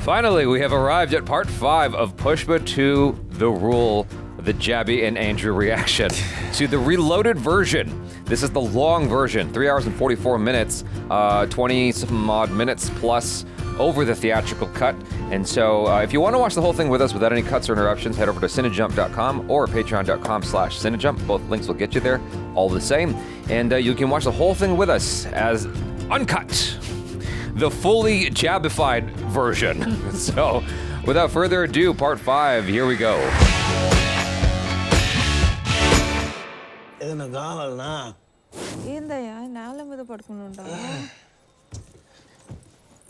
Finally, we have arrived at part 5 of PUSHPA 2, The Rule, the Jabby and Andrew reaction to the reloaded version. This is the long version, 3 hours and 44 minutes, 20 some odd minutes plus over the theatrical cut. And so if you want to watch the whole thing with us without any cuts or interruptions, head over to cinejump.com or patreon.com/cinejump. Both links will get you there, all the same. And you can watch the whole thing with us as uncut, the fully jabified version. So without further ado, part 5, here we go.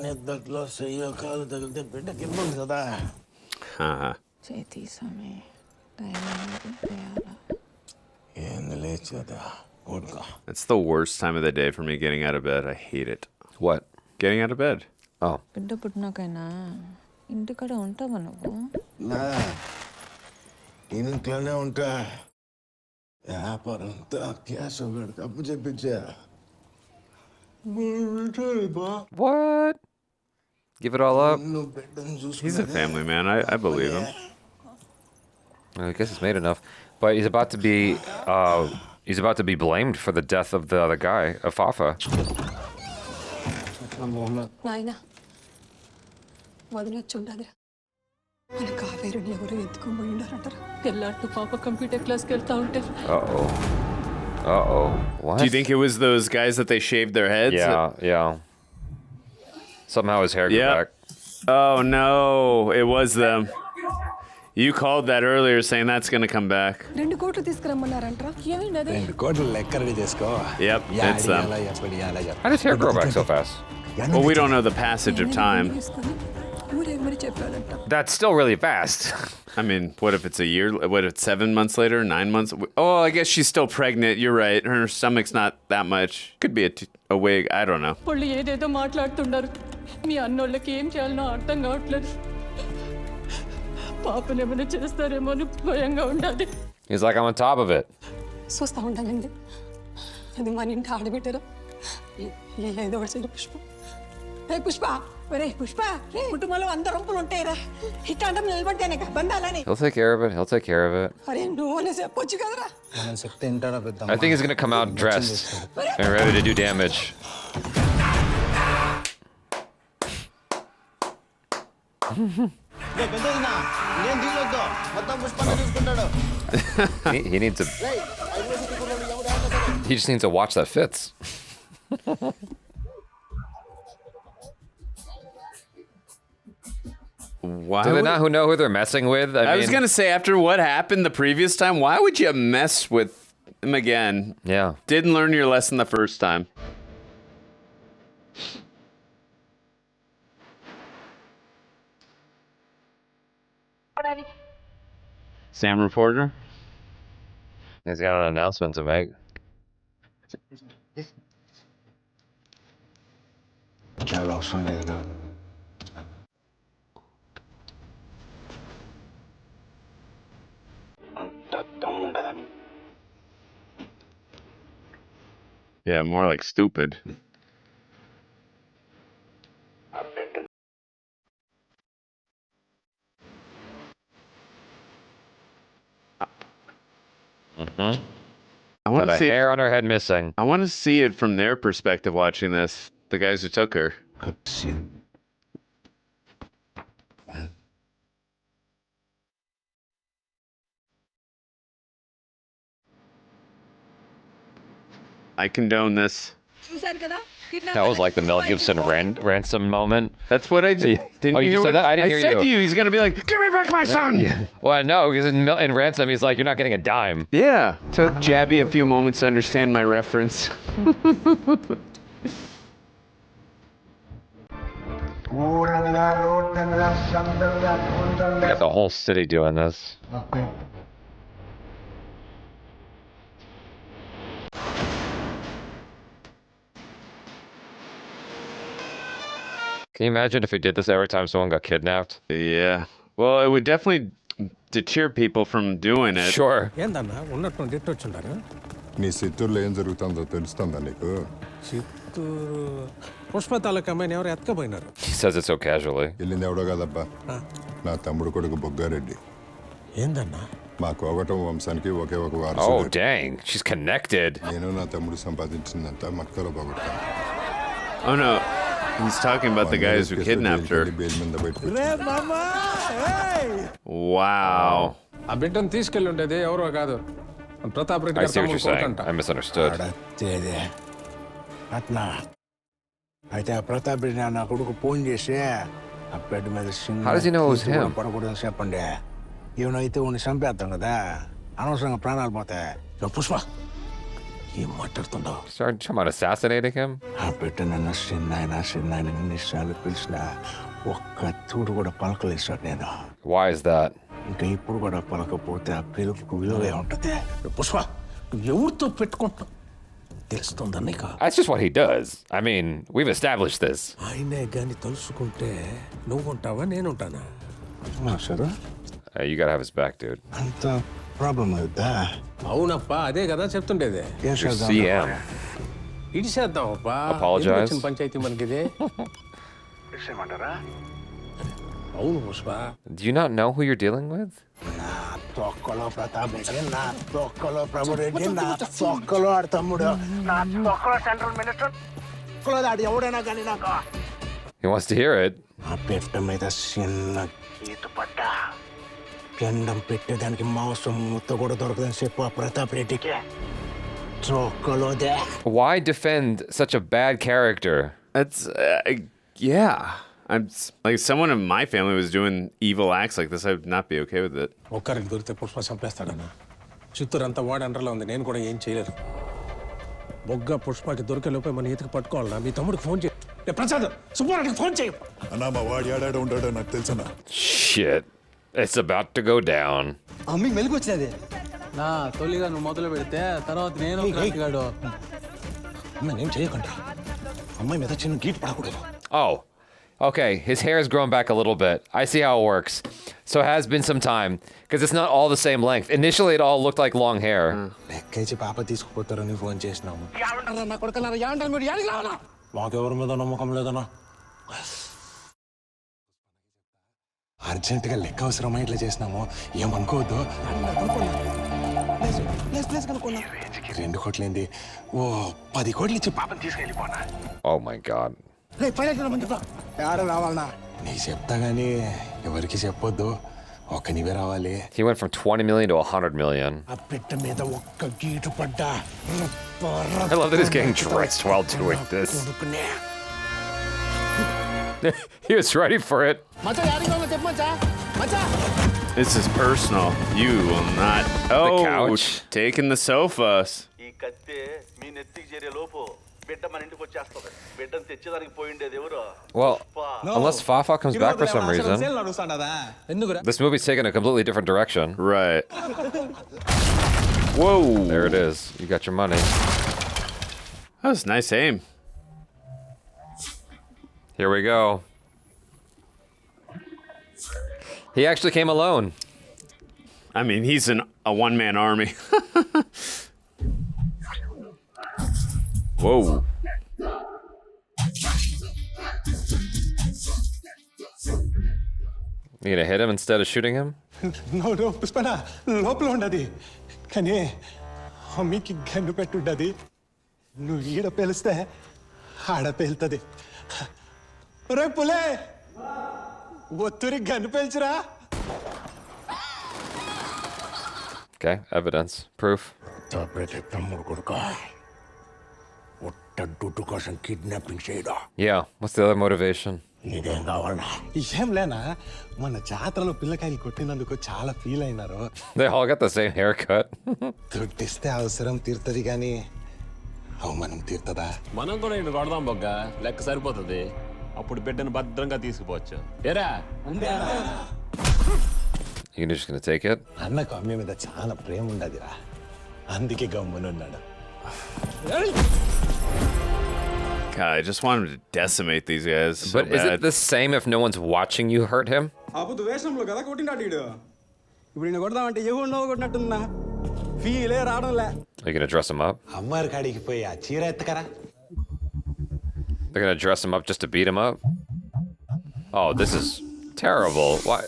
నిద్దట్లో చెయ్యో కాలు తగిలితే బిడ్డకి ఇబ్బంది కదా ఏంది లేచేదా ఊరుకో. It's the worst time of the day for me getting out of bed. I hate it. What? Getting out of bed. Oh. బిడ్డ పుట్టినాకైనా ఇంటికాడ ఉంటావా నువ్వు? నా ఇంట్లోనే ఉంటా. వ్యాపారం అంతా క్యాష్ ఒకటి అప్పు చెప్పించా. What? Give it all up? He's a family man. I believe him. I guess it's made enough. But he's about to be blamed for the death of the other guy, of Fafa. నాయనా వదినొచ్చుండదురా మన కావేరుని ఎవరు ఎత్తుకొని పోయిండారంటారా తెల్లారితో పాప computer క్లాస్కి వెళ్తా ఉంటే Uh-oh. What? Do you think it was those guys that they shaved their heads? Yeah. Somehow his hair grew back. Oh no, it was them. You called that earlier saying that's going to come back. 2 కోట్లు తీసుకురమ్మన్నారంటరా ఏమైంది 2 కోట్లు లెక్క ready చేసుకో. Yep, it's them. How does hair grow back so fast? Well, we don't know the passage of time. That's still really fast. I mean, what if it's a year? What if it's 7 months later, 9 months? Oh, I guess she's still pregnant. You're right. Her stomach's not that much. Could be a wig. I don't know. వాళ్ళు ఏదేదో మాట్లాడుతున్నారు. మీ అన్నోళ్ళకి ఏం చేయాలనో అర్థం కావట్లేదు. పాపను ఏమైనా చేస్తారేమో అని భయంగా ఉండాలి. He's like, I'm on top of it. చూస్తా ఉండాలండి. అది మన ఇంటి ఆడబిడ్డరా. ఏదో ఒకటి పుష్ప. ఏ పుష్ప, ఒరే పుష్ప, కుటుంబంలో 100 రొంపులు ఉంటాయిరా. ఇట్లా నిలబడ్డానే బంధాలని. He'll take care of it. He'll take care of it. అరే నువ్వు చెప్పొచ్చు కదరా. మనం చెప్తే వింటాడా పెద్ద. I think he's gonna come out dressed and ready to do damage. He needs to. He just needs to watch that fits. Why Do they not who know who they're messing with? I was going to say, after what happened the previous time, why would you mess with him again? Yeah. Didn't learn your lesson the first time. Sam reporter? He's got an announcement to make. Yeah, more like stupid. I want to see hair on her head missing. I want to see it from their perspective watching this. The guys who took her. I condone this. That was like the Mel Gibson ransom moment. That's what I did. Oh, you said that? I didn't hear you. I said to you, he's going to be like, give me back my son! Well, no, because in ransom, he's like, you're not getting a dime. Yeah. Took Jabby a few moments to understand my reference. Got the whole city doing this. Can you imagine if he did this every time someone got kidnapped? Yeah. Well, it would definitely deter people from doing it. Sure. నీ చిత్తూరులో ఏం జరుగుతుందో తెలుస్తుందా నీకు? చిత్తూరు పుష్ప తాలూకా అమ్మాయిని ఎవరు ఎత్తుకపోయినారు. He says it so casually. వెళ్ళింది ఎవడో కాదబ్బా, నా తమ్ముడు కొడుకు బొగ్గారెడ్డి. ఏందన్నా? మా కోగటం వంశానికి ఒకే ఒక Oh, వారసుడు. dang. She's connected. నేను నా తమ్ముడు సంపాదించిందంతా మట్కలో పోగొట్టాను. Oh no, he's talking about the guys who kidnapped her. Bail మీద బయటకు Wow. ఆ బిడ్డను తీసుకెళ్ళి ఉండేది ఎవరో కాదు, ప్రతాప్ రెడ్డి I గారి see what తమ్ముడు you're saying. కొడుకంట. I misunderstood. అడత్తేదే అట్లా అయితే ఆ ప్రతాప్ రెడ్డి నా కొడుకు ఫోన్ చేసి ఆ బెడ్ మీద How does he know it was him? పడకూడదని చెప్పండి. ఏమైతే ఉన్ని చంపేస్తాం కదా, అనవసరంగా ప్రాణాలు పోతాయి. పుష్ప ఏం మాట్లాడుతుండవు? Started talking about assassinating him? ఆ బిడ్డ నన్ను చిన్నాయన ఎన్నిసార్లు పిలిచినా ఒక్క తూడు కూడా పలకలేసాడు నేను. Why is that? ఇంకా ఇప్పుడు కూడా పలకపోతే ఆ పిలుపుకు విలువే ఉంటుంది. పుష్ప ఎవరితో పెట్టుకుంటాం తెలుస్తుందా నీకు? That's just what he does. I mean, we've established this. ఆయనే గాని తలుసుకుంటే నువ్వు ఉంటావా నేనుంటానా? సరే You gotta have his back, dude. అంత ప్రాబ్లం అవుతా? అవునప్పా, అదే కదా చెప్తుండేది. ఏం Your CM. ఇడిసేద్దామప్పా. Apologize. ఎందుకు వచ్చిన పంచాయతీ మనకిది. అవును Pushpa. Do you not know who you're dealing with? నా తొక్కలో ప్రతాప్ రెడ్డి, నా తొక్కలో ప్రభు రెడ్డి, నా తొక్కలో ఆడు తమ్ముడు, నా తొక్కలో సెంట్రల్ మినిస్టర్, తొక్కలో ఆడు ఎవడైనా కానీ నాకు He wants to hear it. ఆ పెట్ట మీద చిన్న గీత పడ్డా పిండం పెట్టేదానికి మాంసం ముత్త కూడా దొరకదని చెప్పు ఆ ప్రతాప్ రెడ్డికి. తొక్కలోదే. Why defend such a bad character? That's yeah. Like someone in my family was doing evil acts like this, I would not be okay with it. ఒక్కరికి దొరికితే పుష్ప చంపేస్తాడన్నా. చిత్తూరు అంతా వాడి అండర్లో ఉంది, నేను కూడా ఏం చేయలేదు. బొగ్గ పుష్పకి దొరికే లోపే మన ఈతకి పట్టుకోవాలన్నా. మీ తమ్ముడికి ఫోన్ చేయి. ప్రసాద్ సుబ్బారెడ్డికి ఫోన్ చేయి. అన్నా మా వాడు ఏడాడు ఉంటాడో నాకు తెలుసన్నా. Shit. It's about to go down. అమ్మికి మెలకు వచ్చినది నా తొలిగా నువ్వు మొదలు పెడితే తర్వాత నేను గాడు. అమ్మ నేను చేయకండి, అమ్మాయి మీద చిన్న గీటు పడకూడదు. Oh. Okay, his hair has grown back a little bit. I see how it works. So it has been some time, because it's not all the same length. Initially, it all looked like long hair. లెక్కేసి పాప తీసుకుపోతారని phone చేసినాము. నా కొడుకున్నారా యాంటారు మీరు యాడికి రావనా? మాకెవరి మీద నమ్మకం లేదన్నా. అర్జెంటుగా లెక్క అవసరమా ఇట్లా చేసినాము, ఏమనుకోవద్దు. 2 కోట్లేంది, ఓ 10 కోట్లు ఇచ్చి పాపని తీసుకెళ్ళిపోనా. Oh my god. ఆడ రావాలనా? నీకు చెప్తా గానీ ఎవరికి చెప్పొద్దు, ఒక్క నీవే రావాలి. He went from 20 million to 100 million. ఆ పెట్ట మీద ఒక్క గీటు పడ్డా. I love that he's getting dressed while doing this. He was ready for it. This is personal. You will not. Oh, couch. taking the sofas. ఈ కత్తే మీ నెత్తికి చేరే లోపు బిడ్డ మన ఇంటికి వచ్చేస్తుంది. బిడ్డను తెచ్చేదానికి పోయిండేది ఎవరు? Well, unless Fafa comes back for some reason. ఎందుకురా? This movie's taken a completely different direction. Right. Whoa. There it is. You got your money. That was nice aim. Here we go. He actually came alone. I mean, he's a one-man army. Whoa. You gonna hit him instead of shooting him? No పుష్పన లోపల ఉండదు, కానీ అమ్మకి gun పెట్టుండది. నువ్వు ఈడ పేలిస్తే ఆడ పేలుతుంది. రే Phule, ఒత్తురి gun పేల్చురా. Okay, evidence, proof. తమ్ముడు కొడుక ఒట్ట డుట్టు కోసం కిడ్నాపింగ్ చేయడా? Yeah, what's the other motivation? నీదేం కావాలా? ఏం లేనా, మన జాతరలో పిల్లకాయలు కొట్టినందుకు చాలా ఫీల్ అయినారు. They all got the same haircut. దుడ్డిస్తే అవసరం తీరుతుంది కానీ అవమానం తీరుతుందా? మనం కూడా ఇటు కొడదాం బొగ్గ, లెక్క సరిపోతుంది. అప్పుడు బిడ్డను భద్రంగా తీసుకుపోవచ్చు. ఏరా You're just gonna take it? అన్నకు అమ్మ మీద చాలా ప్రేమ ఉండదురా, అందుకే గమ్మునున్నాడు. God, I just want him to decimate these guys. So But is bad. it the same if no one's watching you hurt him? అప్పుడు వేషంలో కదా కొట్టినాడు వీడు. ఇప్పుడు నేను కొడదామంటే ఎవరు కొట్టినట్టున్నా ఫీలే రావడంలే. Are you gonna dress him up? అమ్మారి కాడికి పోయి ఆ చీర ఎత్తకరా. They're gonna dress him up just to beat him up? Oh, this is terrible. Why?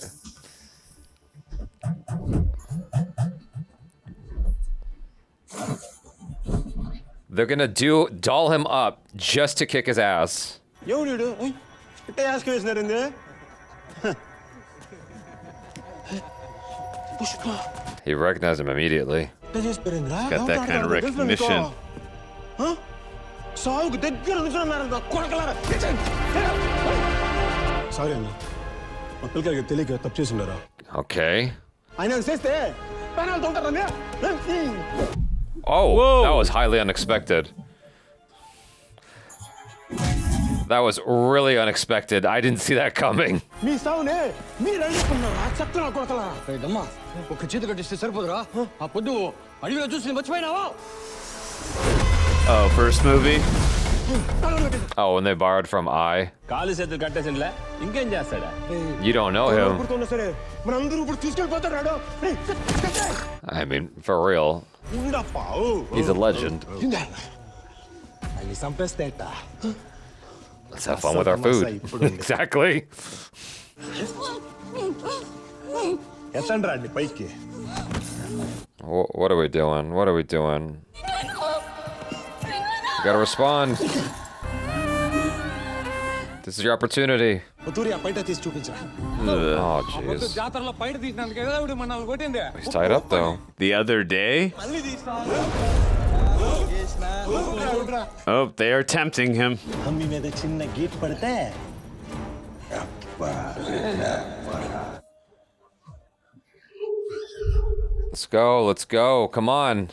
They're gonna doll him up just to kick his ass. He recognized him immediately. Got that kind of recognition. Sorry అన్న మా పిల్లకాయకి తెలియక తప్పు చేసినారా Okay. ఆయన చేస్తే పైన ఉంటారని Oh, Whoa. that was highly unexpected. That was really unexpected. I didn't see that coming. మీ సావునే మీరు అడుగుతున్నారా చెప్తున్నా కొడతలారా రేదమ్మా ఒక చేతి కట్టిస్తే సరిపోదురా ఆ పొద్దు అడిగిలో చూసి మర్చిపోయినావా Oh, first movie? Oh, and they borrowed from I. కాలు చేతులు కట్టేసిండ్లే ఇంకేం చేస్తాడా? You don't know him. గుర్తున్నా సరే మనందరూ ఇప్పుడు తీసుకెళ్ళిపోతాడు I mean, for real. ఉండప్పా He's a legend. అన్ని సంపేస్తేట Let's have fun with our food. Exactly. ఎత్తండి అండి పైకి What are we doing? What are we doing? You gotta respond. This is your opportunity. తూరి ఆ బయట తీసి చూపించరా Oh, jeez. జాతరలో బయట తీసినందుకు ఏదో మనల్ని కొట్టింది He's tied up, though. The other day? Oh, they are tempting him. అమ్మి మీద చిన్న గీట్ పడితే Let's go. Let's go. Come on.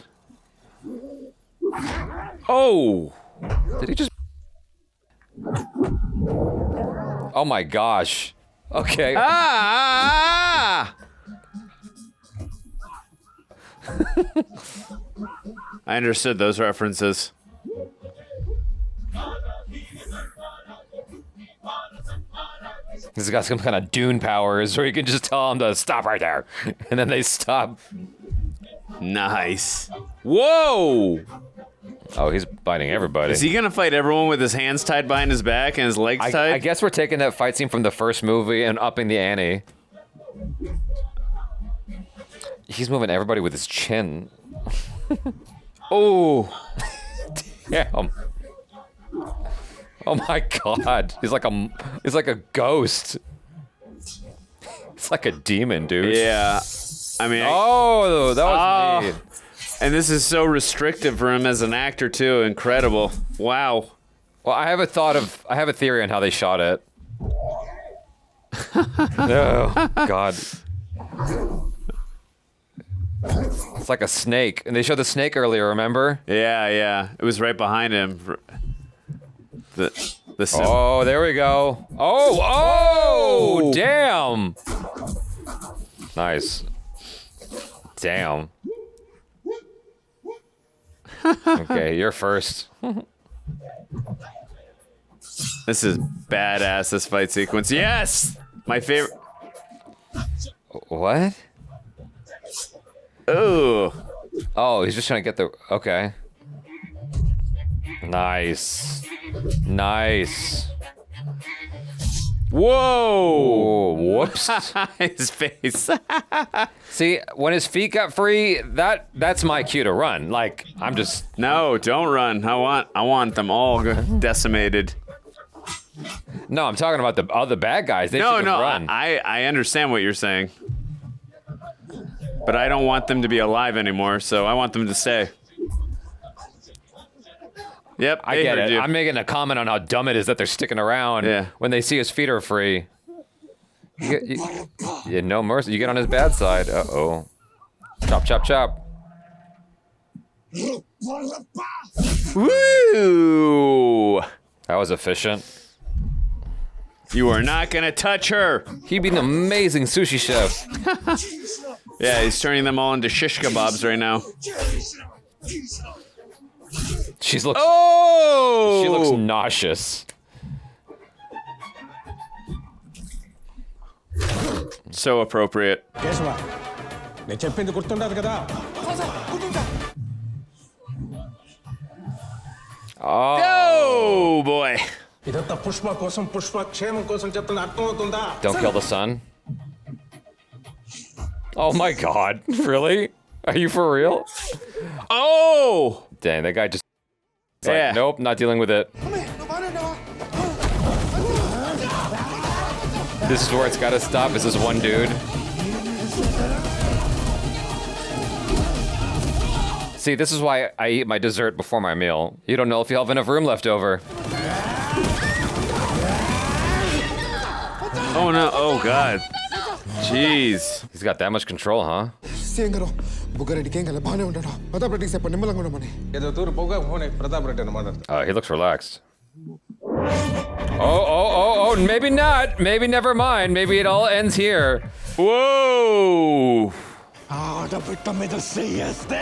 Oh! Did he just... Oh my gosh. Okay. Ah! I understood those references. He's got some kind of Dune powers where you can just tell him to stop right there. And then they stop. Nice. Whoa! Oh, he's biting everybody. Is he gonna fight everyone with his hands tied behind his back and his legs tied? I guess we're taking that fight scene from the first movie and upping the ante. He's moving everybody with his chin. Oh! Damn. Oh my god. He's like a ghost. It's like a demon, dude. Yeah. I mean, Oh, that was neat. and this is so restrictive for him as an actor too. Incredible. Wow. Well, I have a theory on how they shot it. Oh, God. It's like a snake. And they showed the snake earlier, remember? Yeah, yeah. It was right behind him. Oh, there we go. Oh, damn. Nice. Damn. Okay, you're first. This is badass, this fight sequence. Yes! My favorite. What? Ooh. Oh, he's just trying to get the... Okay. Nice. Nice. Whoa! Oh, whoops. His face. See, when his feet got free, that's my cue to run. Like, I'm just... No, don't run. I want them all decimated. No, I'm talking about the other bad guys. They should have run. I understand what you're saying. But I don't want them to be alive anymore, so I want them to stay. Yep, I get it. I'm making a comment on how dumb it is that they're sticking around when they see his feet are free. You no mercy. You get on his bad side. Uh-oh. Chop, chop, chop. Woo! That was efficient. You are not gonna touch her. He'd be an amazing sushi chef. Yeah, he's turning them all into shish kebabs right now. She Oh! looks nauseous. So appropriate. Keshava నేను చెప్పింది గుర్తుండదు కదా Oh boy. ఇదంతా పుష్ప కోసం, పుష్ప క్షేమం కోసం చెప్తున్న అర్థమవుతుందా? Don't kill the son. Oh my god. Really? Are you for real? Oh! Dang, that guy just... It's like, Yeah. nope, not dealing with it. This is where it's gotta stop. Is this one dude? See, this is why I eat my dessert before my meal. You don't know if you have enough room left over. Oh no, oh god. Jeez. He's got that much control, huh? సేంగరం బుగ్గారెడ్డికి ఏం కల బాగానే ఉంటాడు. ప్రతాప్ రెడ్డికి చెప్పండి నిమ్మలంగా ఉండమని. ఏదో తూరు పొగ ఫోన్ ప్రతాప్ రెడ్డి అని మాట్లాడతాడు. He looks relaxed. Oh, maybe not. Maybe never mind. Maybe it all ends here. Whoa! ఆడబిడ్డ మీద చెయ్యేస్తే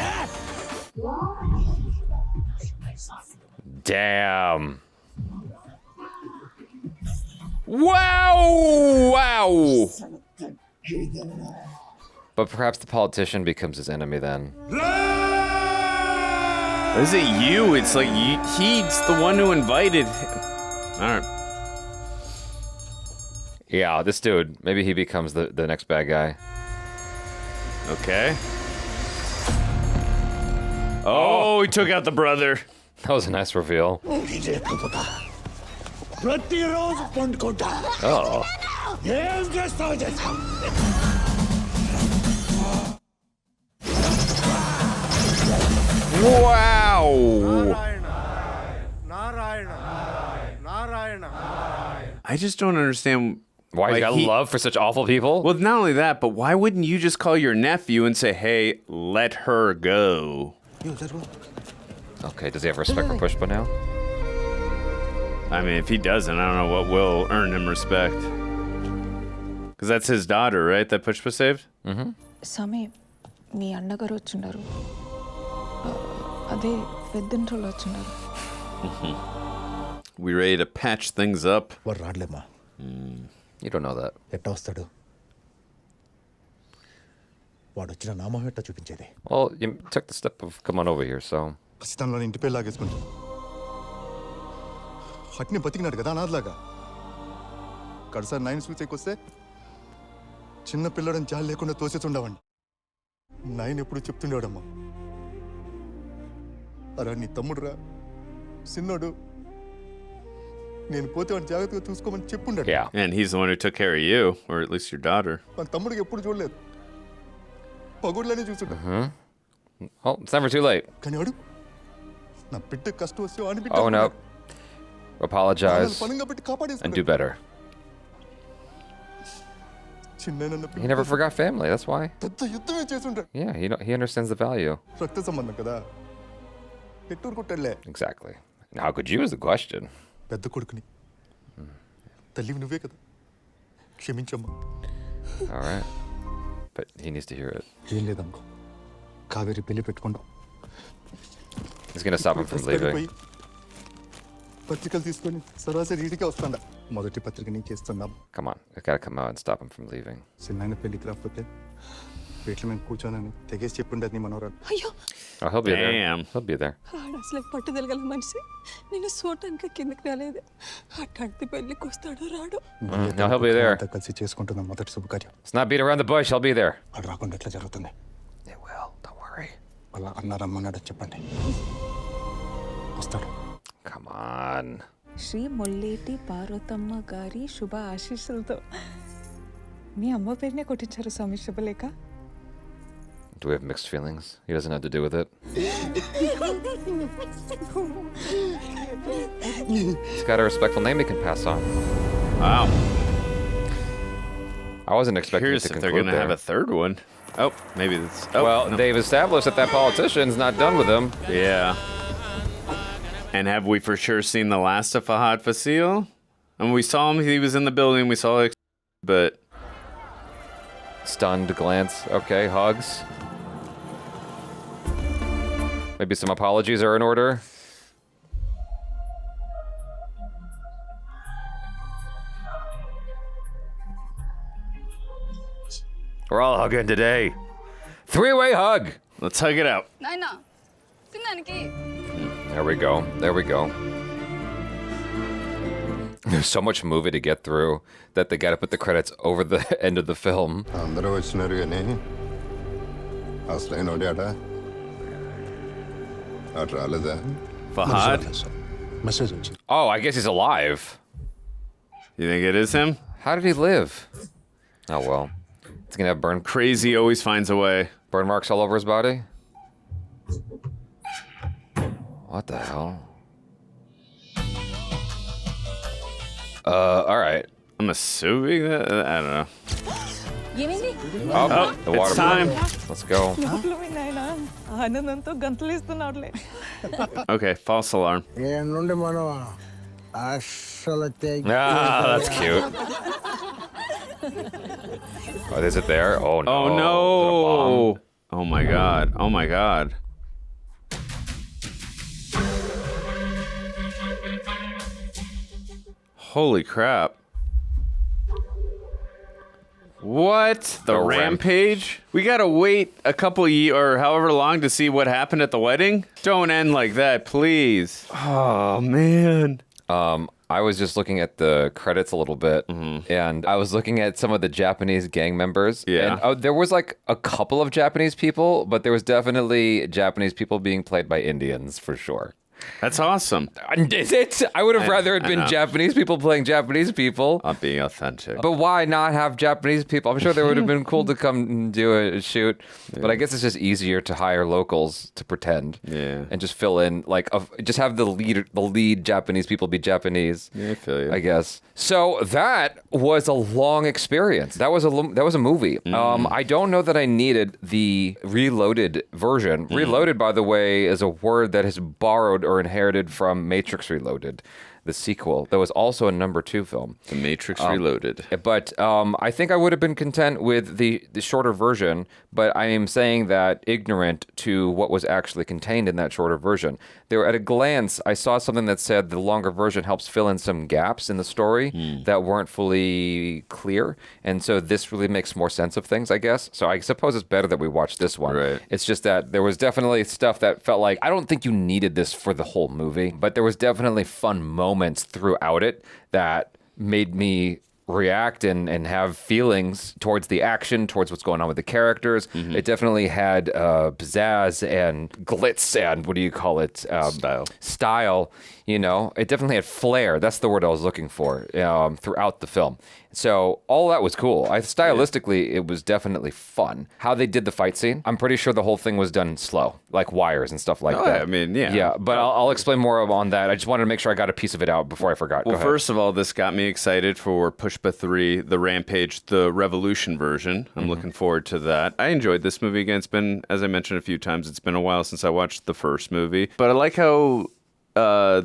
Damn. Wow! Wow! But perhaps the politician becomes his enemy then. Is it you? It's like he's the one who invited him. Alright. Yeah, this dude, maybe he becomes the next bad guy. Okay. Oh, he took out the brother. That was a nice reveal. ప్రతిరోజు పండుకుంటా. Oh. ఏం చేస్తావు చేస్తావు. Wow! I just don't understand Why you got love for such awful people? Well, not only that, but why wouldn't you just call your nephew and say, "Hey, let her go"? Okay, does he have respect for Pushpa now? I mean, if he doesn't, I don't know what will earn him respect. Because that's his daughter, right? That Pushpa saved? Mm-hmm. సమీ మీ అన్నగారు వచ్చిండారు అదే పెద్దంట్రోళ్ళు వచ్చిండారు We ready to patch things up? వాడు రాడలేమ్మా. You don't know that. ఎట్ట వస్తాడు? వాడు వచ్చిన నామం ఎట్ట చూపించేది? Well, you took the step of come on over here, so... ఖచ్చితంలో ఇంటి పేరు లాగేసుకుంటా. అట్నే బతికినాడు కదా అనాథలాగా. కడసారి 9 స్వీట్స్ వస్తే చిన్న పిల్లడని జాలి లేకుండా తోసేస్తుండవండి. 9 ఎప్పుడు చెప్తుండేవాడమ్మా, అరా నీ తమ్ముడురా చిన్నోడు, నేను పోతే వాడిని జాగ్రత్తగా చూసుకోమని చెప్పుండాడు. Yeah. And he's the one who took care of you, or at least your daughter. మన తమ్ముడికి ఎప్పుడు చూడలేదు, పగుడులోనే చూస్తుంటా. Well, it's never too late. కానీ వాడు నా బిడ్డ కష్టం వస్తే వాడిని బిడ్డ Own up. Apologize. పనంగా పెట్టి And do కాపాడేసుకుంటాడు. better. చిన్న He never forgot family, that's why. పెద్ద యుద్ధమే చేసుంటాడు. Yeah, he understands the value. రక్త సంబంధం కదా, ఎట్టూరు కొట్టాడులే. Exactly. And how could you is the question. పెద్ద కొడుకుని తల్లివి నువ్వే కదా, క్షమించమ్మా. All right. But he needs to hear it. ఏం లేదమ్మా, కావేరి పెళ్లి పెట్టుకుంటాం. He's gonna stop him from leaving. పత్రికలు తీసుకొని సరాసరి ఇంటికి వస్తాడా. మొదటి పత్రిక నీకు ఇస్తున్నాం. Come on, I gotta come out and stop him from leaving. చిన్న పెళ్లికి రాకపోతే వీటిలో మేము కూర్చోనని తెగేసి చెప్పుండదు నీ మనోరాలు. అయ్యో Oh, he'll be there. Damn. He'll be there. ఆడు అసలు పట్టుదలగల మనిషి. నేను చూడటానికి కిందకి రాలేదు. అట్లాంటి పెళ్ళికి వస్తాడు రాడు. No, he'll be there. అంతా కలిసి చేసుకుంటున్నాం మొదటి శుభకార్యం. Let's not beat around the bush, he'll be there. వాడు రాకుండా ఎట్లా జరుగుతుంది? It will, don't worry. అలా అన్నారమ్మన్నాడు చెప్పండి, వస్తాడు. Come on. శ్రీ మొల్లేటి పార్వతమ్మ గారి శుభ ఆశీస్సులతో మీ అమ్మ పేరునే కొట్టించారు స్వామి శుభలేఖ. Do we have mixed feelings? He doesn't have to do with it. He's got a respectful name he can pass on. Wow. I wasn't expecting Curious it to if they're conclude gonna there. have a third one. Oh, maybe that's. Oh, Well, no. they've established that politician's not done with him. Yeah. And have we for sure seen the last of Fahadh Faasil? And we saw him, he was in the building, we saw it, but... Stunned glance. Okay, hugs. Maybe some apologies are in order. We're all hugging today. 3-way hug. Let's hug it out. నాయనా తిన్నానికి. There we go. There we go. There's so much movie to get through that they got to put the credits over the end of the film. అందరూ వచ్చినారు కానీ అసలైన ఆట అటు రాలేదా Fahadh? Message వచ్చింది. Oh, I guess he's alive. You think it is him? How did he live? Oh, well. It's going to have Crazy always finds a way. burn marks all over his body? What the hell? All right. I'm assuming that. I don't know. ఏమైంది Oh, the it's water. time. Let's go. నాయన ఆనందంతో గంతులేస్తున్నాడులే. Okay, false alarm. ఏ నుండి మనం అస్సలు Ah, that's cute. Oh, is it there? Oh, no. Oh Is it a bomb? no! Oh my god! Oh my god! Holy crap! What? The rampage? We gotta wait a couple or however long to see what happened at the wedding? Don't end like that, please. Oh man. I was just looking at the credits a little bit, and I was looking at some of the Japanese gang members. Yeah. And there was like a couple of Japanese people, but there was definitely Japanese people being played by Indians for sure. That's awesome. Is it? I would have rather it been Japanese people playing Japanese people. Not being authentic. But why not have Japanese people? I'm sure they would have been cool to come and do a shoot. Yeah. But I guess it's just easier to hire locals to pretend. Yeah. And just fill in, like, just have the lead Japanese people be Japanese. Yeah, I feel you. I guess. So that was a long experience. That was a movie. I don't know that I needed the reloaded version. Reloaded, by the way, is a word that is borrowed or inherited from Matrix Reloaded, the sequel. That was also a #2 film. The Matrix Reloaded. But I think I would have been content with the shorter version, but I am saying that ignorant to what was actually contained in that shorter version. There, at a glance, I saw something that said the longer version helps fill in some gaps in the story that weren't fully clear. And so this really makes more sense of things, I guess. So I suppose it's better that we watch this one. Right. It's just that there was definitely stuff that felt like, I don't think you needed this for the whole movie, but there was definitely fun moments throughout it that made me react and have feelings towards the action, towards what's going on with the characters. It definitely had pizzazz and glitz and what do you call it? Style, you know. It definitely had flair. That's the word I was looking for throughout the film. So all that was cool. Stylistically, it was definitely fun. How they did the fight scene, I'm pretty sure the whole thing was done slow, like wires and stuff like that. I mean, yeah. Yeah, but I'll explain more on that. I just wanted to make sure I got a piece of it out before I forgot. Well, first of all, this got me excited for PUSHPA 3, The Rampage, the Revolution version. I'm looking forward to that. I enjoyed this movie again. It's been, as I mentioned a few times, it's been a while since I watched the first movie. But I like how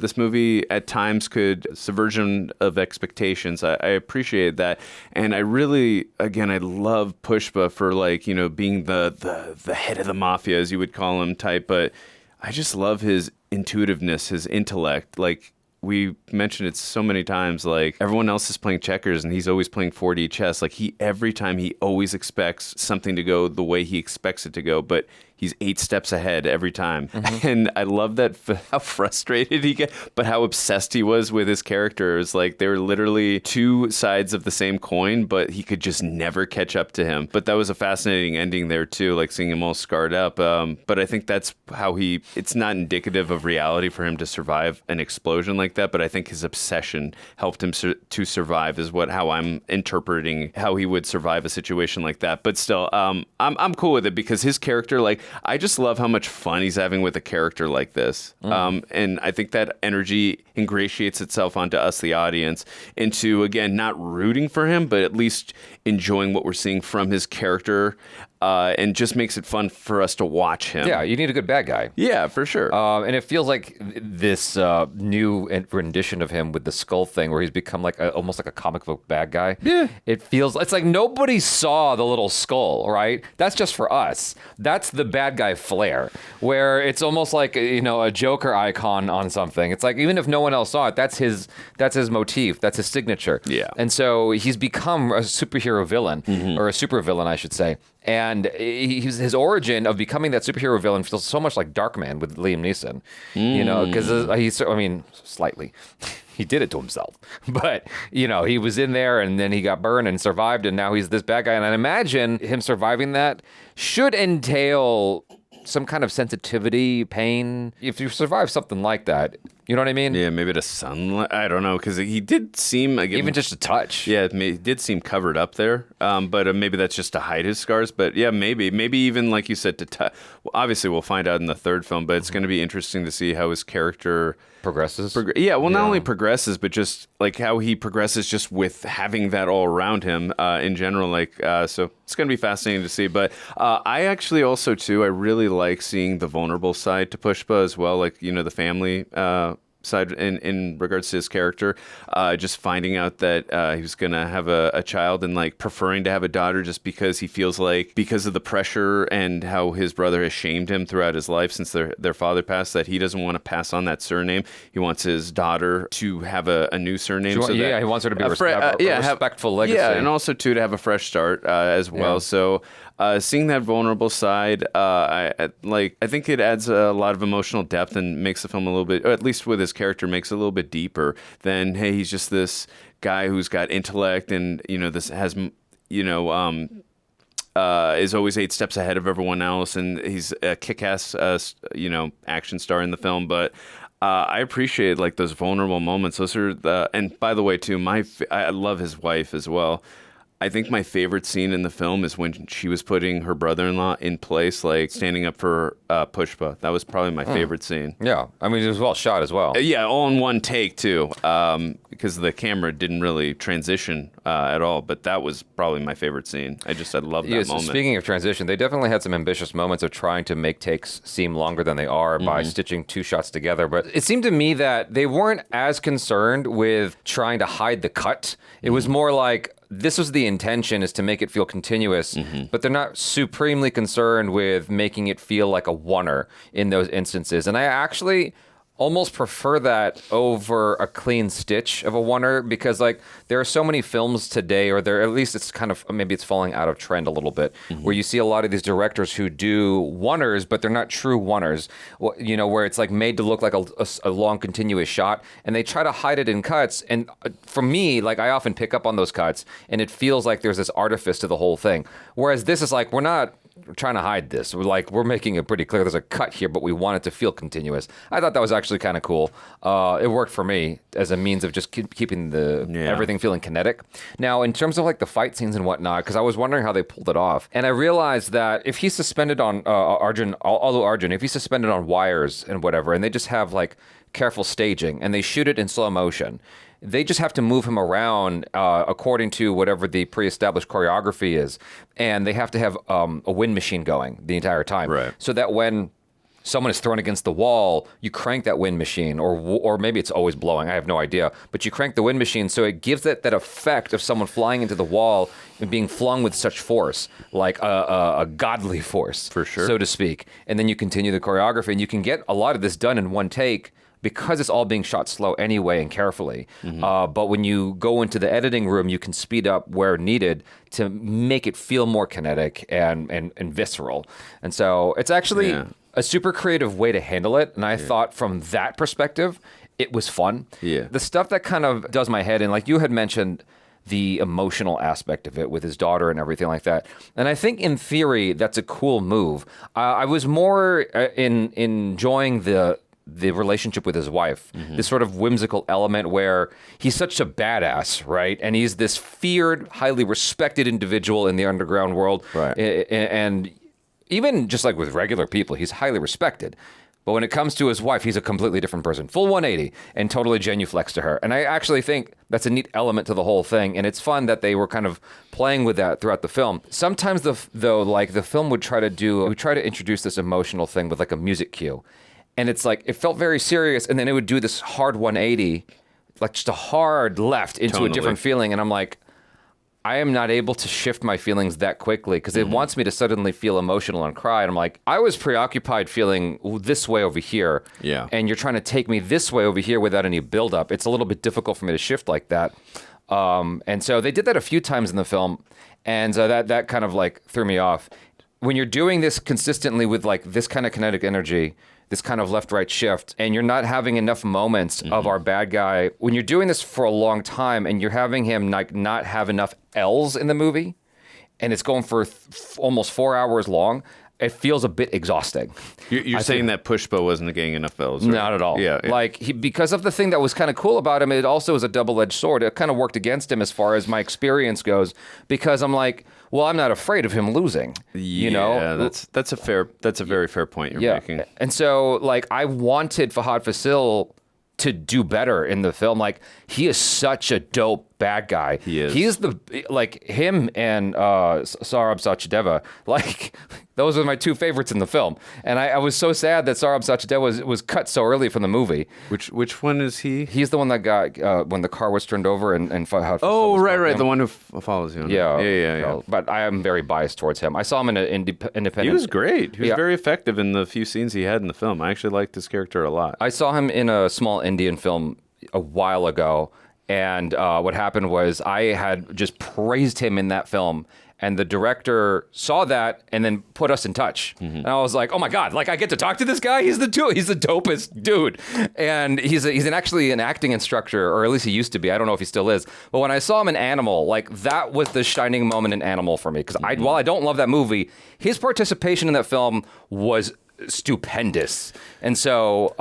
this movie at times could subversion of expectations. I appreciate that, and I really, again, I love PUSHPA for like being the head of the mafia, as you would call him, type. But I just love his intuitiveness, his intellect. Like we mentioned it so many times. Like everyone else is playing checkers, and he's always playing 4D chess. Like every time he always expects something to go the way he expects it to go, but he's 8 steps ahead every time. And I love that how frustrated he gets, but how obsessed he was with his characters. Like they were literally 2 sides of the same coin, but he could just never catch up to him. But that was a fascinating ending there too, like seeing him all scarred up. But I think that's how it's not indicative of reality for him to survive an explosion like that, but I think his obsession helped him to survive is how I'm interpreting how he would survive a situation like that. But still, I'm cool with it because his character, like, I just love how much fun he's having with a character like this. And I think that energy ingratiates itself onto us, the audience, into, again, not rooting for him, but at least enjoying what we're seeing from his character. And just makes it fun for us to watch him. Yeah, you need a good bad guy. Yeah, for sure. And it feels like this new rendition of him with the skull thing where he's become like almost like a comic book bad guy. Yeah. It's like nobody saw the little skull, right? That's just for us. That's the bad guy flair, where it's almost like, a Joker icon on something. It's like even if no one else saw it, that's his motif, that's his signature. Yeah. And so he's become a superhero villain, or a super villain, I should say. And his origin of becoming that superhero villain feels so much like Darkman with Liam Neeson, you know, because slightly. He did it to himself, but you know, he was in there and then he got burned and survived, and now he's this bad guy. And I imagine him surviving that should entail some kind of sensitivity, pain. If you survive something like that, you know what I mean? Yeah, maybe to sunlight. I don't know, because he did seem like even just a touch. Yeah, it did seem covered up there. But maybe that's just to hide his scars. But yeah, maybe even like you said, well, obviously we'll find out in the third film. But it's going to be interesting to see how his character progresses. Not only progresses, but just like how he progresses just with having that all around him in general. Like, so it's going to be fascinating to see. But I actually also too, I really like seeing the vulnerable side to Pushpa as well. Like, you know, the family side in regards to his character, just finding out that he was gonna have a child and like preferring to have a daughter just because he feels like, because of the pressure and how his brother has shamed him throughout his life since their father passed, that he doesn't want to pass on that surname. He wants his daughter to have a new surname. He wants her to be a respectful legacy. Yeah, and also too to have a fresh start as well. Yeah. So seeing that vulnerable side, I think it adds a lot of emotional depth and makes the film a little bit, or at least with his character, makes it a little bit deeper than, hey, he's just this guy who's got intellect and, you know, this has, you know, is always 8 steps ahead of everyone else, and he's a kick-ass, you know, action star in the film. But I appreciate like those vulnerable moments. Those are and by the way, too, I love his wife as well. I think my favorite scene in the film is when she was putting her brother-in-law in place, like standing up for Pushpa. That was probably my favorite scene. Yeah, I mean, it was well shot as well. Yeah, all in one take too, because the camera didn't really transition at all. But that was probably my favorite scene. I love that moment. Speaking of transition, they definitely had some ambitious moments of trying to make takes seem longer than they are by stitching 2 shots together. But it seemed to me that they weren't as concerned with trying to hide the cut. It was more like, this was the intention, is to make it feel continuous, but they're not supremely concerned with making it feel like a oneer in those instances. And I actually almost prefer that over a clean stitch of a oneer, because like there are so many films today, or at least it's kind of, maybe it's falling out of trend a little bit, where you see a lot of these directors who do oneers, but they're not true oneers, you know, where it's like made to look like a long continuous shot, and they try to hide it in cuts. And for me, like, I often pick up on those cuts and it feels like there's this artifice to the whole thing. Whereas this is like, we're not trying to hide this. We're making it pretty clear there's a cut here, but we want it to feel continuous. I thought that was actually kind of cool. It worked for me as a means of just keeping everything feeling kinetic. Now, in terms of like the fight scenes and whatnot, because I was wondering how they pulled it off, and I realized that if he's suspended on Arjun, if he's suspended on wires and whatever, and they just have like careful staging and they shoot it in slow motion, they just have to move him around according to whatever the pre-established choreography is. And they have to have a wind machine going the entire time. Right. So that when someone is thrown against the wall, you crank that wind machine, or maybe it's always blowing, I have no idea. But you crank the wind machine so it gives that effect of someone flying into the wall and being flung with such force, like a godly force, for sure, so to speak. And then you continue the choreography, and you can get a lot of this done in one take, because it's all being shot slow anyway and carefully. But when you go into the editing room, you can speed up where needed to make it feel more kinetic and visceral. And so it's actually a super creative way to handle it. And I thought from that perspective, it was fun. Yeah. The stuff that kind of does my head in, like you had mentioned, the emotional aspect of it with his daughter and everything like that. And I think in theory, that's a cool move. I was more enjoying the relationship with his wife, this sort of whimsical element where he's such a badass, right? And he's this feared, highly respected individual in the underground world. Right. And even just like with regular people, he's highly respected. But when it comes to his wife, he's a completely different person, full 180, and totally genuflex to her. And I actually think that's a neat element to the whole thing. And it's fun that they were kind of playing with that throughout the film. Sometimes the film would try to introduce this emotional thing with like a music cue. And it's like, it felt very serious, and then it would do this hard 180, like just a hard left into a different feeling. And I'm like, I am not able to shift my feelings that quickly, because it wants me to suddenly feel emotional and cry. And I'm like, I was preoccupied feeling this way over here. Yeah. And you're trying to take me this way over here without any buildup. It's a little bit difficult for me to shift like that. And so they did that a few times in the film, and that kind of like threw me off. When you're doing this consistently with like this kind of kinetic energy, this kind of left-right shift, and you're not having enough moments of our bad guy, when you're doing this for a long time and you're having him like not have enough L's in the movie, and it's going for almost 4 hours long, it feels a bit exhausting. You're saying that Pushpa wasn't getting enough L's, right? Not at all. Yeah. Like, because of the thing that was kind of cool about him, it also was a double-edged sword. It kind of worked against him as far as my experience goes, because I'm like, well, I'm not afraid of him losing. You know? That's a very fair point you're making. And so, like, I wanted Fahadh Faasil to do better in the film. Like, he is such a dope bad guy. He is. He's like, him and Saurabh Sachdeva, like, those are my two favorites in the film. And I was so sad that Saurabh Sachdeva was cut so early from the movie. Which one is he? He's the one that got, when the car was turned over and Fahadh Faasil was right. him. The one who follows you. Yeah. But I am very biased towards him. I saw him in an independent. He was great. He was very effective in the few scenes he had in the film. I actually liked his character a lot. I saw him in a small Indian film a while ago, and what happened was I had just praised him in that film, and the director saw that and then put us in touch. And I was like, oh my God, like I get to talk to this guy? He's the dopest dude. And he's actually an acting instructor, or at least he used to be. I don't know if he still is. But when I saw him in Animal, like that was the shining moment in Animal for me. Because while I don't love that movie, his participation in that film was stupendous. And so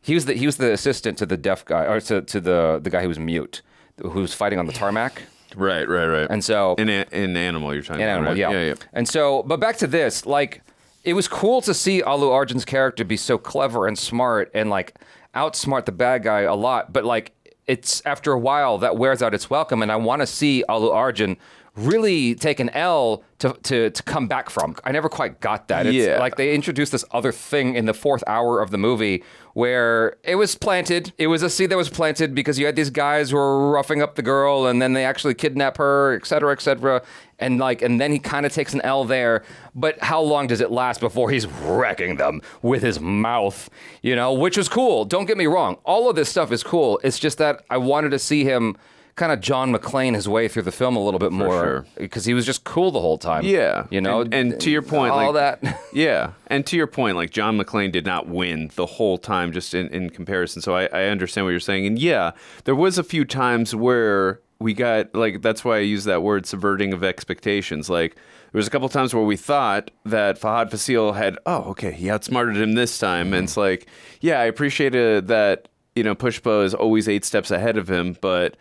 he was the assistant to the deaf guy, or to the guy who was mute, who was fighting on the tarmac. Right. And so in Animal, you're talking about, Animal, right? yeah. And so, but back to this, like, it was cool to see Allu Arjun's character be so clever and smart and like outsmart the bad guy a lot. But like, it's after a while that wears out its welcome, and I want to see Allu Arjun really take an L to come back from. I never quite got that. It's like they introduced this other thing in the 4th hour of the movie where it was planted. It was a seed that was planted because you had these guys who were roughing up the girl, and then they actually kidnap her, et cetera, et cetera. And then he kind of takes an L there. But how long does it last before he's wrecking them with his mouth? You know, which was cool. Don't get me wrong. All of this stuff is cool. It's just that I wanted to see him kind of John McClane his way through the film a little bit more, because he was just cool the whole time. Yeah, you know, and to your point, all like, that. Yeah, and to your point, like John McClane did not win the whole time, just in comparison. So I understand what you're saying, and yeah, there was a few times where we got, like, that's why I use that word, subverting of expectations. Like, there was a couple times where we thought that Fahadh Faasil had, he outsmarted him this time, and it's like, yeah, I appreciated that, you know, Pushpa is always 8 steps ahead of him, but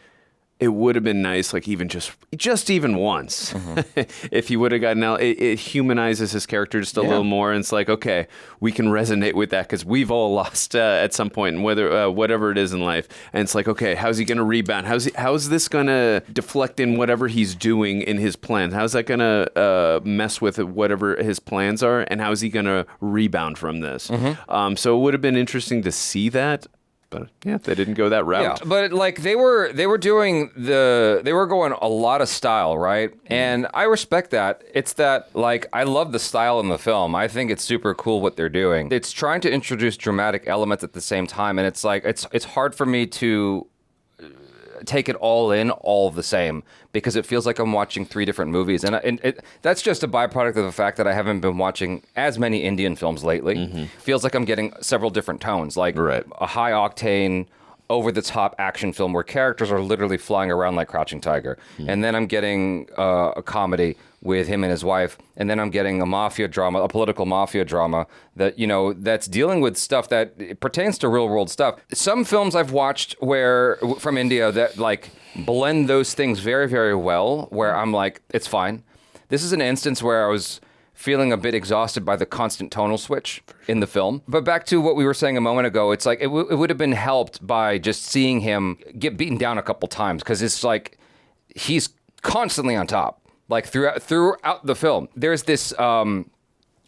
it would have been nice, like, even just even once, if he would have gotten out. It humanizes his character just a little more, and it's like, okay, we can resonate with that because we've all lost at some point, and whatever it is in life. And it's like, okay, how's he going to rebound? How's this going to deflect in whatever he's doing in his plans? How's that going to mess with whatever his plans are? And how is he going to rebound from this? So it would have been interesting to see that. But yeah, they didn't go that route. Yeah, but like they were going a lot of style, right? And I respect that. It's that, like, I love the style in the film. I think it's super cool what they're doing. It's trying to introduce dramatic elements at the same time, and it's like it's hard for me to take it all in all the same, because it feels like I'm watching 3 different movies, and that's just a byproduct of the fact that I haven't been watching as many Indian films lately. Feels like I'm getting several different tones, like a high octane, over the top action film where characters are literally flying around like Crouching Tiger, and then I'm getting a comedy with him and his wife, and then I'm getting a mafia drama, a political mafia drama that, you know, that's dealing with stuff that pertains to real world stuff. Some films I've watched from India that like blend those things very, very well, where I'm like, it's fine. This is an instance where I was feeling a bit exhausted by the constant tonal switch in the film. But back to what we were saying a moment ago, it's like it would have been helped by just seeing him get beaten down a couple times, because it's like he's constantly on top. Like throughout the film, there's this, I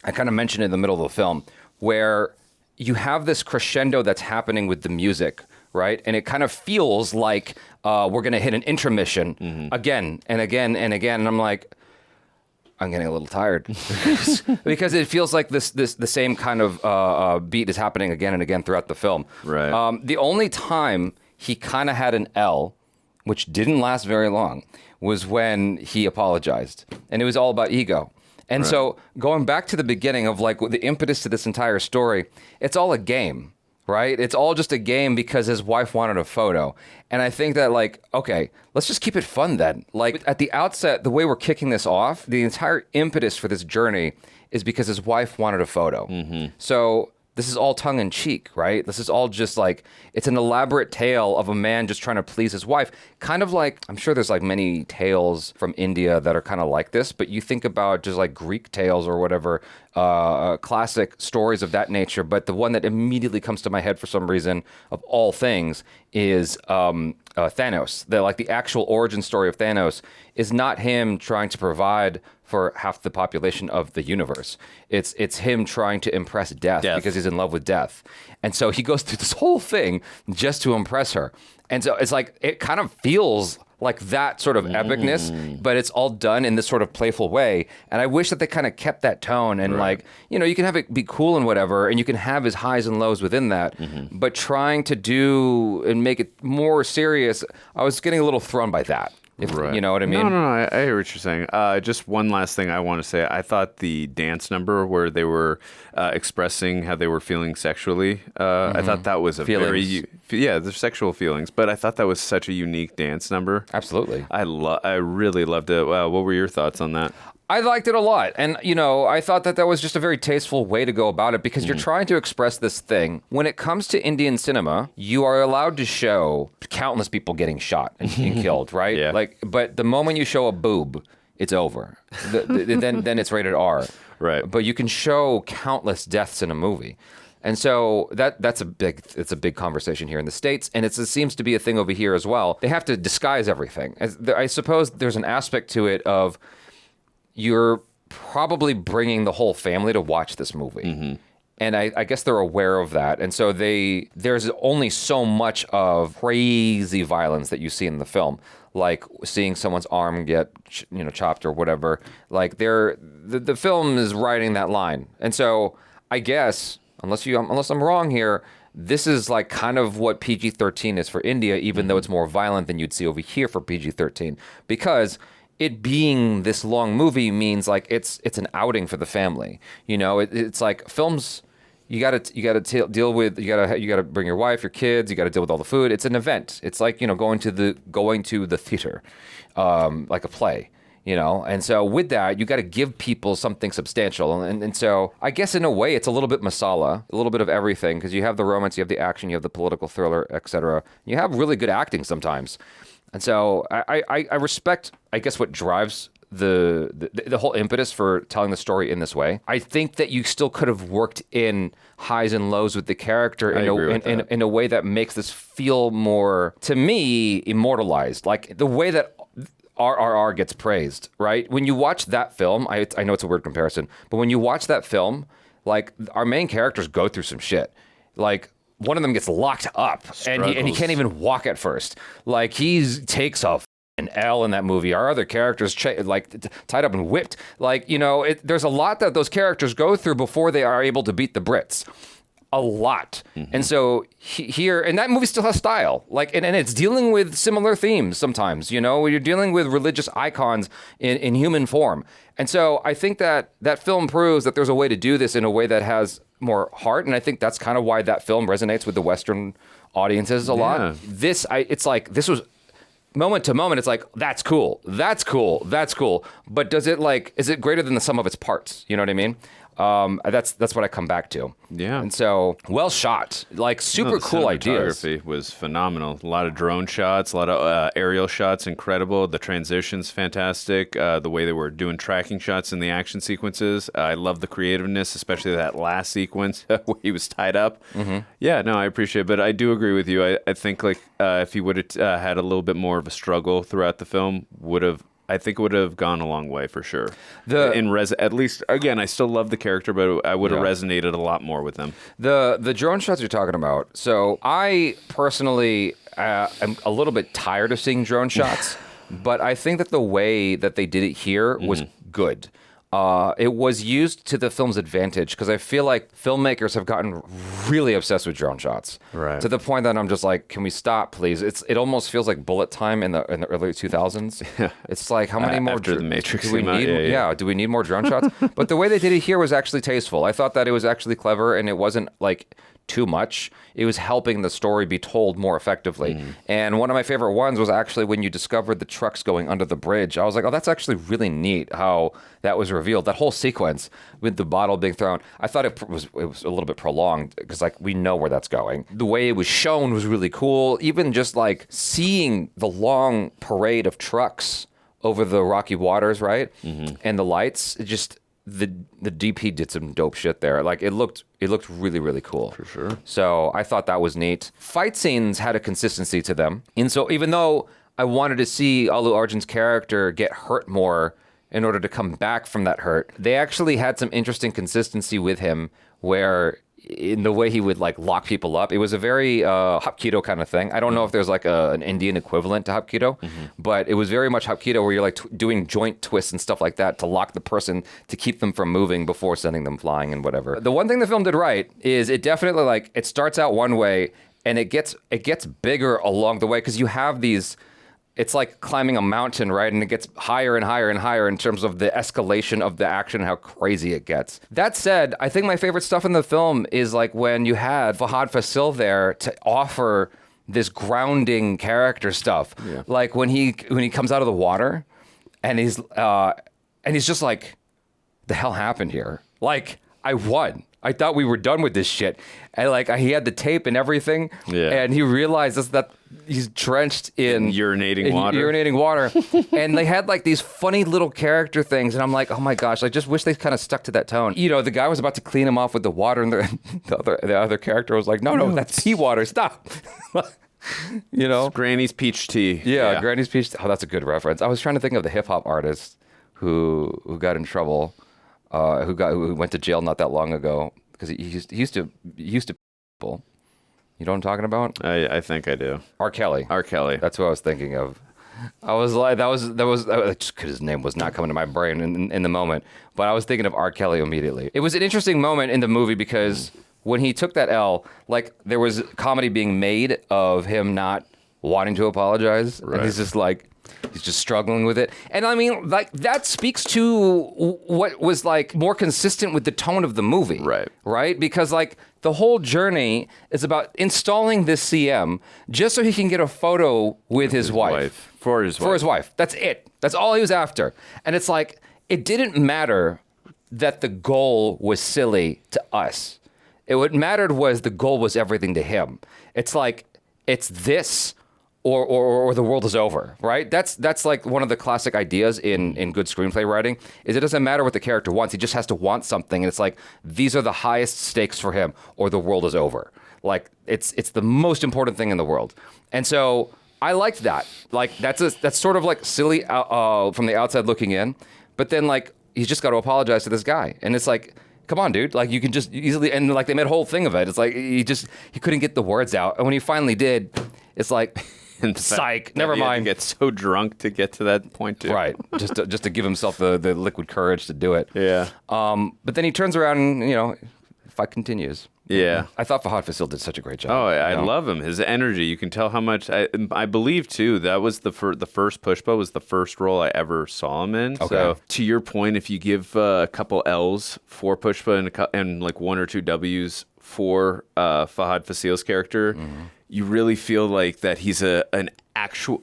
kind of mentioned in the middle of the film, where you have this crescendo that's happening with the music, right? And it kind of feels like we're going to hit an intermission again and again and again. And I'm like, I'm getting a little tired because it feels like the same kind of beat is happening again and again throughout the film. Right. The only time he kind of had an L which didn't last very long, was when he apologized. And it was all about ego. And so going back to the beginning of like the impetus to this entire story, it's all a game, right? It's all just a game because his wife wanted a photo. And I think that like, okay, let's just keep it fun then. Like at the outset, the way we're kicking this off, the entire impetus for this journey is because his wife wanted a photo. So this is all tongue in cheek, right? This is all just like, it's an elaborate tale of a man just trying to please his wife. Kind of like, I'm sure there's like many tales from India that are kind of like this, but you think about just like Greek tales or whatever, classic stories of that nature. But the one that immediately comes to my head for some reason, of all things, is Thanos. The actual origin story of Thanos is not him trying to provide for half the population of the universe. It's him trying to impress death because he's in love with death. And so he goes through this whole thing just to impress her. And so it's like, it kind of feels like that sort of epicness, but it's all done in this sort of playful way. And I wish that they kind of kept that tone and like, you know, you can have it be cool and whatever, and you can have his highs and lows within that, but trying to do and make it more serious, I was getting a little thrown by that. You know what I mean? No, I hear what you're saying. Just one last thing I want to say. I thought the dance number where they were expressing how they were feeling sexually, I thought that was a the sexual feelings. But I thought that was such a unique dance number. Absolutely. I really loved it. Wow, what were your thoughts on that? I liked it a lot. And, you know, I thought that was just a very tasteful way to go about it because you're trying to express this thing. When it comes to Indian cinema, you are allowed to show countless people getting shot and killed, right? Yeah. But the moment you show a boob, it's over. Then it's rated R. Right. But you can show countless deaths in a movie. And so it's a big conversation here in the States, and it seems to be a thing over here as well. They have to disguise everything. I suppose there's an aspect to it of you're probably bringing the whole family to watch this movie. And I guess they're aware of that. And so there's only so much of crazy violence that you see in the film. Like seeing someone's arm get chopped or whatever. Like the film is riding that line. And so I guess, unless I'm wrong here, this is like kind of what PG-13 is for India, even though it's more violent than you'd see over here for PG-13. Because it being this long movie means like it's an outing for the family. You know, it's like films. You gotta deal with. You gotta bring your wife, your kids. You gotta deal with all the food. It's an event. It's like going to the theater, like a play. You know, and so with that, you got to give people something substantial. And so I guess in a way, it's a little bit masala, a little bit of everything, because you have the romance, you have the action, you have the political thriller, etc. You have really good acting sometimes. And so I respect, I guess, what drives the whole impetus for telling the story in this way. I think that you still could have worked in highs and lows with the character in a way that makes this feel more, to me, immortalized. Like the way that RRR gets praised, right? When you watch that film, I know it's a weird comparison, but when you watch that film, like our main characters go through some shit. Like one of them gets locked up and he can't even walk at first. Like he takes an L in that movie. Our other characters tied up and whipped. Like, there's a lot that those characters go through before they are able to beat the Brits. A lot. And so here, and that movie still has style. Like, and it's dealing with similar themes sometimes, you're dealing with religious icons in human form. And so I think that film proves that there's a way to do this in a way that has more heart. And I think that's kind of why that film resonates with the Western audiences a lot. This was moment to moment. It's like, that's cool. That's cool. That's cool. But is it greater than the sum of its parts? You know what I mean? That's what I come back to. Yeah. And so, well shot, like super cool ideas. Cinematography was phenomenal. A lot of drone shots, a lot of aerial shots, incredible. The transitions, fantastic. The way they were doing tracking shots in the action sequences. I love the creativeness, especially that last sequence where he was tied up. Yeah, no, I appreciate it. But I do agree with you. I think if he would have had a little bit more of a struggle throughout the film, I think it would have gone a long way for sure. At least, again, I still love the character, but I would have resonated a lot more with them. The drone shots you're talking about. So I personally am a little bit tired of seeing drone shots, but I think that the way that they did it here was good. it was used to the film's advantage because I feel like filmmakers have gotten really obsessed with drone shots, Right. to the point that I'm just like, can we stop, please? It almost feels like bullet time in the early 2000s. It's like, how many more after The Matrix do we came out, need? yeah. Do we need more drone shots? But the way they did it here was actually tasteful. I thought that it was actually clever, and it wasn't like too much. It was helping the story be told more effectively. And one of my favorite ones was actually when you discovered the trucks going under the bridge. I was like, oh, that's actually really neat how that was revealed. That whole sequence with the bottle being thrown, I thought it was a little bit prolonged because like we know where that's going. The way it was shown was really cool. Even just like seeing the long parade of trucks over the rocky waters, right? And the lights, it just the DP did some dope shit there. Like it looked really, really cool. For sure. So I thought that was neat. Fight scenes had a consistency to them. And so even though I wanted to see Allu Arjun's character get hurt more in order to come back from that hurt, they actually had some interesting consistency with him where in the way he would like lock people up. It was a very Hapkido kind of thing. I don't know if there's like an Indian equivalent to Hapkido, but it was very much Hapkido where you're like doing joint twists and stuff like that to lock the person to keep them from moving before sending them flying and whatever. The one thing the film did right is it definitely like it starts out one way and it gets bigger along the way because you have these. It's like climbing a mountain, right? And it gets higher and higher and higher in terms of the escalation of the action, how crazy it gets. That said, I think my favorite stuff in the film is like when you had Fahadh Faasil there to offer this grounding character stuff. Yeah. Like when he comes out of the water and he's just like, the hell happened here? Like, I won. I thought we were done with this shit. And like he had the tape and everything. Yeah. And he realizes that he's drenched in urinating water. And they had like these funny little character things. And I'm like, oh my gosh, I just wish they kind of stuck to that tone. You know, the guy was about to clean him off with the water and the other character was like, no, that's tea water. Stop. You know? It's Granny's peach tea. Yeah, Granny's peach tea. Oh, that's a good reference. I was trying to think of the hip hop artist who got in trouble. Who went to jail not that long ago because he used to people. You know what I'm talking about? I think I do. R. Kelly. That's what I was thinking of. I was like, that was just 'cause his name was not coming to my brain in the moment, but I was thinking of R. Kelly immediately. It was an interesting moment in the movie because when he took that L, like there was comedy being made of him not wanting to apologize, and he's just like. He's just struggling with it. And I mean, like, that speaks to what was, like, more consistent with the tone of the movie. Right? Because, like, the whole journey is about installing this CM just so he can get a photo with his wife. For his wife. That's it. That's all he was after. And it's like, it didn't matter that the goal was silly to us. What mattered was the goal was everything to him. It's like, it's this... Or the world is over, right? That's like one of the classic ideas in good screenplay writing is it doesn't matter what the character wants. He just has to want something. And it's like, these are the highest stakes for him or the world is over. Like it's the most important thing in the world. And so I liked that. Like that's sort of like silly from the outside looking in. But then like, he's just got to apologize to this guy. And it's like, come on, dude. Like you can just easily, and like they made a whole thing of it. It's like, he couldn't get the words out. And when he finally did, it's like, psych. Never mind. Get so drunk to get to that point too. Right. Just to give himself the liquid courage to do it. Yeah. But then he turns around and fight continues. Yeah. I thought Fahadh Faasil did such a great job. Oh, I love him. His energy. You can tell how much. I believe too. That was the first Pushpa was the first role I ever saw him in. Okay. So to your point, if you give a couple L's for Pushpa and like one or two W's for Fahadh Faasil's character. Mm-hmm. You really feel like that he's an actual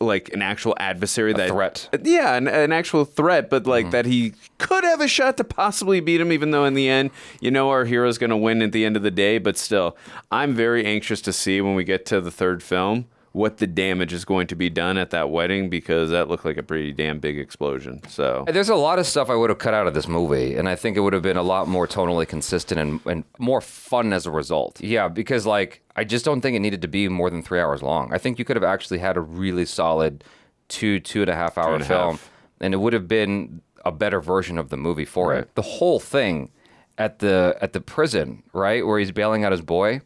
adversary, that threat. Yeah, an actual threat, but like that he could have a shot to possibly beat him, even though in the end, our hero's going to win at the end of the day. But still, I'm very anxious to see when we get to the third film what the damage is going to be done at that wedding, because that looked like a pretty damn big explosion. So there's a lot of stuff I would have cut out of this movie, and I think it would have been a lot more tonally consistent and more fun as a result. Yeah, because like I just don't think it needed to be more than 3 hours long. I think you could have actually had a really solid 2.5 hour film, and it would have been a better version of the movie for it. The whole thing at the prison, right, where he's bailing out his boy.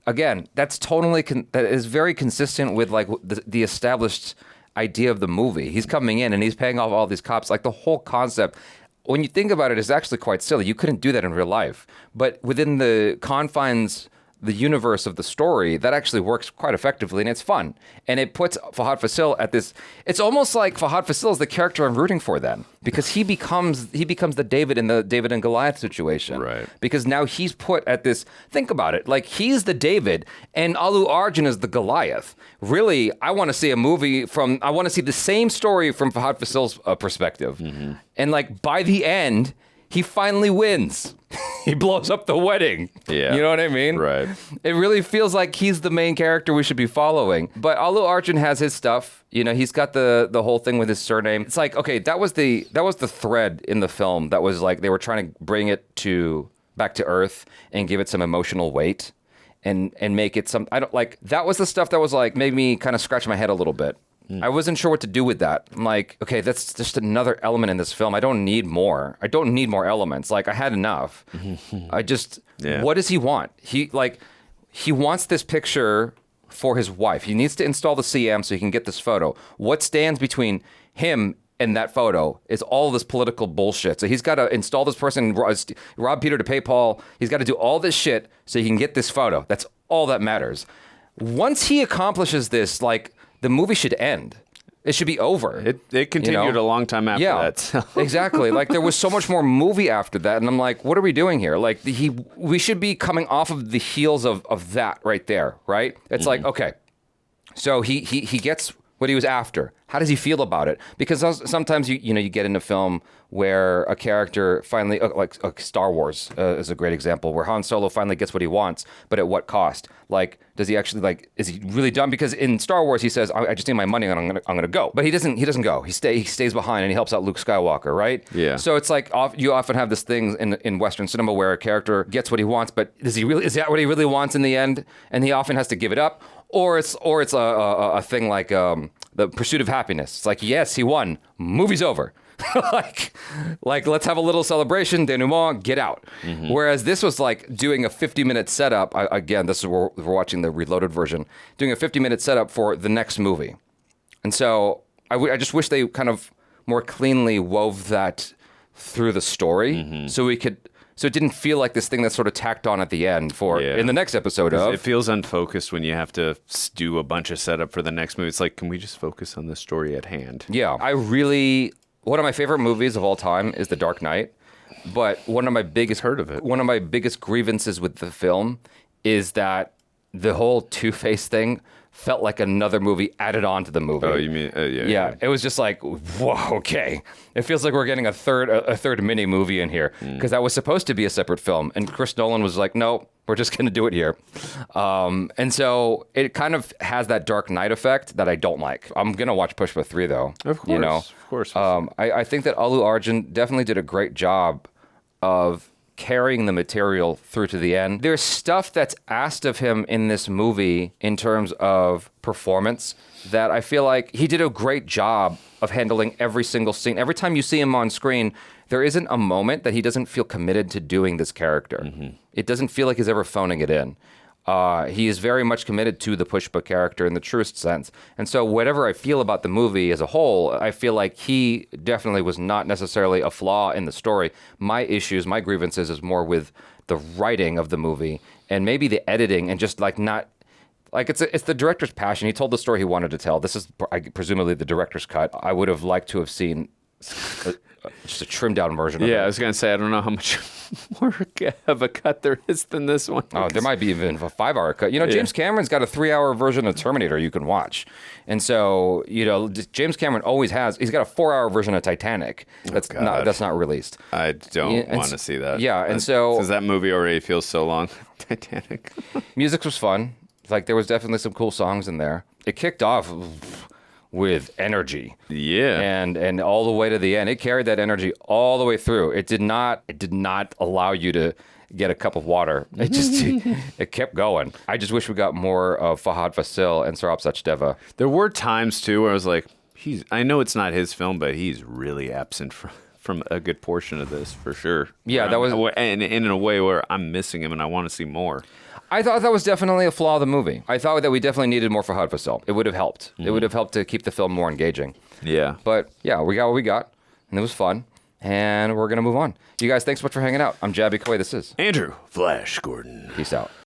Again, that's totally that is very consistent with like the established idea of the movie. He's coming in and he's paying off all these cops. Like the whole concept, when you think about it, it's actually quite silly. You couldn't do that in real life. But within the confines, the universe of the story, that actually works quite effectively, and it's fun. And it puts Fahadh Faasil at this... It's almost like Fahadh Faasil is the character I'm rooting for then, because he becomes the David in the David and Goliath situation. Right. Because now he's put at this... Think about it. Like, he's the David, and Allu Arjun is the Goliath. Really, I want to see a movie from... I want to see the same story from Fahadh Faasil's perspective. Mm-hmm. And, like, by the end... He finally wins. He blows up the wedding. Yeah. You know what I mean? Right. It really feels like he's the main character we should be following. But Allu Arjun has his stuff. You know, he's got the whole thing with his surname. It's like, okay, that was the thread in the film that was like they were trying to bring it back to earth and give it some emotional weight and make it some that was the stuff that was like made me kind of scratch my head a little bit. I wasn't sure what to do with that. I'm like, okay, that's just another element in this film. I don't need more. I don't need more elements. Like, I had enough. What does he want? He wants this picture for his wife. He needs to install the CM so he can get this photo. What stands between him and that photo is all this political bullshit. So he's got to install this person, rob Peter to pay Paul. He's got to do all this shit so he can get this photo. That's all that matters. Once he accomplishes this, like, the movie should end. It should be over. It continued a long time after that. So. Exactly. Like, there was so much more movie after that, and I'm like, what are we doing here? Like, we should be coming off of the heels of that right there, right? It's like, okay, so he gets what he was after. How does he feel about it? Because sometimes you get in a film where a character finally, like Star Wars is a great example, where Han Solo finally gets what he wants, but at what cost? Like, does he actually is he really done? Because in Star Wars he says, I just need my money and I'm gonna go. But he doesn't go. He stays behind and he helps out Luke Skywalker, right? Yeah. So it's like you often have this thing in Western cinema where a character gets what he wants, but is that what he really wants in the end? And he often has to give it up. Or it's a thing like the Pursuit of Happiness. It's like, yes, he won. Movie's over. like let's have a little celebration, denouement, get out. Mm-hmm. Whereas this was like doing a 50-minute setup. Again, this is we're watching the reloaded version. Doing a 50-minute setup for the next movie. And so I just wish they kind of more cleanly wove that through the story, so it didn't feel like this thing that's sort of tacked on at the end in the next episode of. It feels unfocused when you have to do a bunch of setup for the next movie. It's like, can we just focus on the story at hand? Yeah. One of my favorite movies of all time is The Dark Knight, but one of my biggest grievances with the film is that the whole Two-Face thing felt like another movie added on to the movie. Oh, you mean yeah. It was just like, whoa, okay. It feels like we're getting a third mini movie in here because that was supposed to be a separate film, and Chris Nolan was like, no, we're just gonna do it here. And so it kind of has that Dark Knight effect that I don't like. I'm gonna watch PUSHPA 3 though. Of course. I think that Allu Arjun definitely did a great job of carrying the material through to the end. There's stuff that's asked of him in this movie in terms of performance that I feel like he did a great job of handling every single scene. Every time you see him on screen, there isn't a moment that he doesn't feel committed to doing this character. Mm-hmm. It doesn't feel like he's ever phoning it in. He is very much committed to the Pushpa character in the truest sense. And so whatever I feel about the movie as a whole, I feel like he definitely was not necessarily a flaw in the story. My grievances is more with the writing of the movie and maybe the editing and just like not... Like it's the director's passion. He told the story he wanted to tell. This is presumably the director's cut. I would have liked to have seen just a trimmed down version of it. Yeah, I was going to say, I don't know how much more of a cut there is than this one. Oh, there might be even a 5-hour cut. You know, James Cameron's got a 3-hour version of Terminator you can watch. And so, you know, James Cameron he's got a 4-hour version of Titanic that's not released. I don't want to see that. Yeah, and so... Because that movie already feels so long. Titanic. Music was fun. Like, there was definitely some cool songs in there. It kicked off with energy. Yeah. And all the way to the end. It carried that energy all the way through. It did not allow you to get a cup of water. It just it kept going. I just wish we got more of Fahadh Faasil and Saurabh Sachdeva. There were times too where I was like, I know it's not his film, but he's really absent from a good portion of this for sure. Yeah, that was and in a way where I'm missing him and I want to see more. I thought that was definitely a flaw of the movie. I thought that we definitely needed more Fahadh Faasil. It would have helped. Mm-hmm. It would have helped to keep the film more engaging. Yeah. But yeah, we got what we got, and it was fun. And we're going to move on. You guys, thanks so much for hanging out. I'm Jabby Coy. This is Andrew Flash Gordon. Peace out.